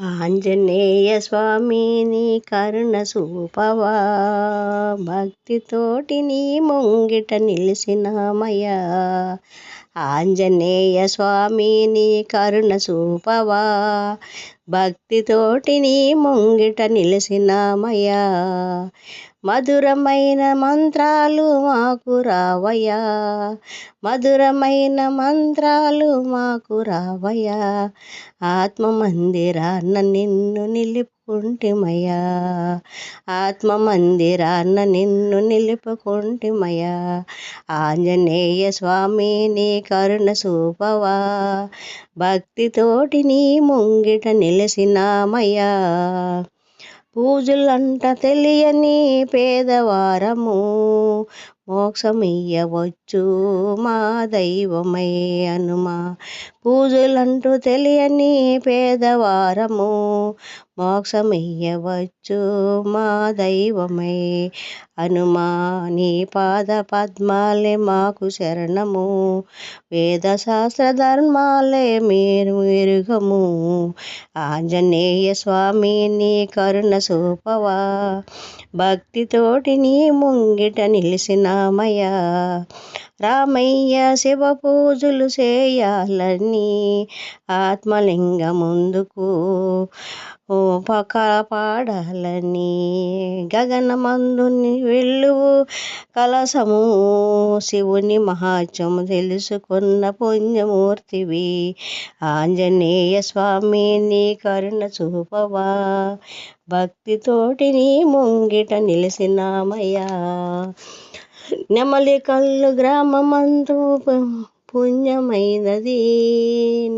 ఆంజనేయ స్వామి నీ కరుణ చూపవా, భక్తితోటి నీ ముంగిట నిలిసినామయ్యా. ఆంజనేయ స్వామి నీ కరుణ చూపవా, భక్తితోటి నీ ముంగిట నిలిసినామయ్యా. మధురమైన మంత్రాలు మాకు రావయ్యా, మధురమైన మంత్రాలు మాకు రావయ్యా. ఆత్మ మందిరాన్న నిన్ను నిలుపుకుంటిమయ్యా, ఆత్మ మందిరాన్న నిన్ను నిలుపుకుంటిమయ్యా. ఆంజనేయ స్వామి నీ కరుణ చూపవా, భక్తితోటి నీ ముంగిట నిలిసినామయ్యా. పూజలంట తెలియని పేదవారము, మోక్షమియ్యవచ్చు మా దైవమై అనుమా. పూజలంటూ తెలియని పేదవారము, మోక్షమియ్యవచ్చు మా దైవమై అనుమా. నీ పాద పద్మాలే మాకు శరణము, వేద శాస్త్ర ధర్మాలే మీరు ఎరుగము. ఆంజనేయ స్వామి నీ కరుణ చూపవా, భక్తితోటి నీ ముంగిట నిలిసినామయ్యా. రామయ్య శివ పూజలు చేయాలని ఆత్మలింగ ముందుకు కాపాడాలని, గగనమందుని వెల్లువు కలసము శివుని మహాత్మ్యము తెలుసుకున్న పుణ్యమూర్తివి. ఆంజనేయ స్వామి నీ కరుణ చూపవా, భక్తితోటి నీ ముంగిట నిలిసినామయ్యా. నెమలి కల్లు గ్రామమందు పుణ్యమైనది,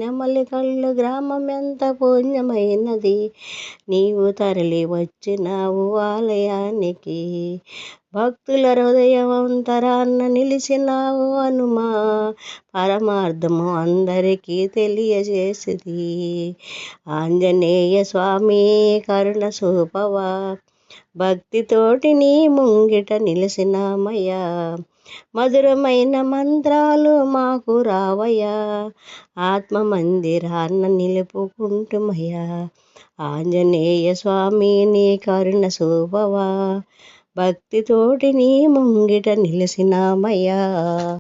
నెమలి కల్లు గ్రామం ఎంత పుణ్యమైనది. నీవు తరలి వచ్చినావు ఆలయానికి, భక్తుల హృదయవంతరాన్న నిలిచినావు అనుమా. పరమార్థము అందరికీ తెలియజేసిది. ఆంజనేయ స్వామి కరుణ చూపవా, భక్తితోటి నీ ముంగిట నిలిసినామయ్యా. మధురమైన మంత్రాలు మాకు రావయ్యా, ఆత్మ మందిరాన్న నిలుపుకుంటుమయ్యా. ఆంజనేయ స్వామి నీ కరుణ చూపవా, భక్తితోటి నీ ముంగిట నిలిసినామయ్యా.